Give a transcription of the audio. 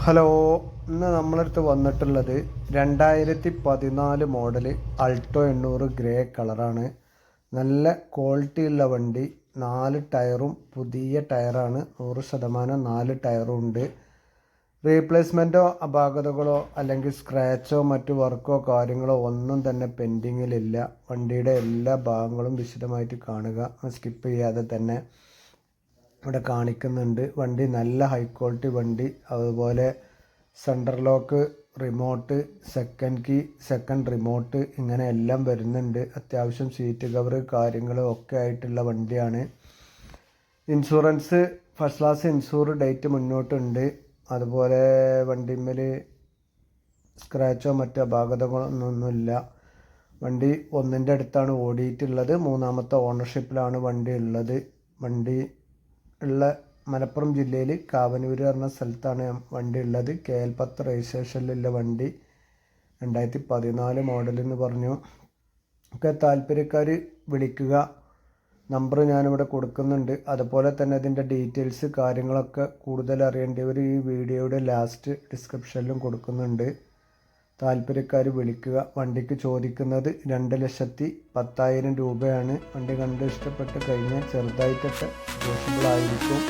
Hello, ഇന്ന് നമ്മളടുത്ത് വന്നിട്ടുള്ളത് 2014 മോഡൽ അൾട്ടോ 800 ഗ്രേ കളറാണ്. നല്ല ക്വാളിറ്റിയുള്ള വണ്ടി. 4 ടയറും പുതിയ ടയറാണ്. 100% 4 ടയറും ഉണ്ട്. റീപ്ലേസ്മെൻറ്റോ അപാകതകളോ അല്ലെങ്കിൽ സ്ക്രാച്ചോ മറ്റു വർക്കോ കാര്യങ്ങളോ ഒന്നും തന്നെ പെൻഡിങ്ങിലില്ല. വണ്ടിയുടെ എല്ലാ ഭാഗങ്ങളും വിശദമായിട്ട് കാണുക, സ്കിപ്പ് ചെയ്യാതെ തന്നെ ഇവിടെ കാണിക്കുന്നുണ്ട്. വണ്ടി നല്ല ഹൈ ക്വാളിറ്റി വണ്ടി. അതുപോലെ central lock, remote, second key, second remote, ഇങ്ങനെ എല്ലാം വരുന്നുണ്ട്. അത്യാവശ്യം സീറ്റ് കവർ കാര്യങ്ങളും ഒക്കെ ആയിട്ടുള്ള വണ്ടിയാണ്. Insurance first class insure date മുന്നോട്ടുണ്ട്. അതുപോലെ വണ്ടിമ്മേൽ സ്ക്രാച്ചോ മറ്റു അപാകതകളൊന്നുമില്ല. വണ്ടി ഒന്നിൻ്റെ അടുത്താണ് ഓടിയിട്ടുള്ളത്. 3ാമത്തെ ഓണർഷിപ്പിലാണ് വണ്ടി ഉള്ളത്. വണ്ടി ഉള്ള മലപ്പുറം ജില്ലയിൽ കാവനൂർ പറഞ്ഞ സ്ഥലത്താണ് വണ്ടി ഉള്ളത്. KL10 രജിസ്ട്രേഷനിലുള്ള വണ്ടി. 2014 മോഡൽ എന്ന് പറഞ്ഞു. ഒക്കെ താല്പര്യക്കാർ വിളിക്കുക. നമ്പർ ഞാനിവിടെ കൊടുക്കുന്നുണ്ട്. അതുപോലെ തന്നെ ഇതിൻ്റെ ഡീറ്റെയിൽസ് കാര്യങ്ങളൊക്കെ കൂടുതൽ അറിയേണ്ടവർ ഈ വീഡിയോയുടെ ലാസ്റ്റ് ഡിസ്ക്രിപ്ഷനിലും കൊടുക്കുന്നുണ്ട്. താല്പര്യക്കാർ വിളിക്കുക. വണ്ടിക്ക് ചോദിക്കുന്നത് 2,10,000 രൂപയാണ്. വണ്ടി കണ്ട് ഇഷ്ടപ്പെട്ട് കഴിഞ്ഞാൽ ചെറുതായിട്ടൊക്കെ പോസിബിൾ ആയിരിക്കും.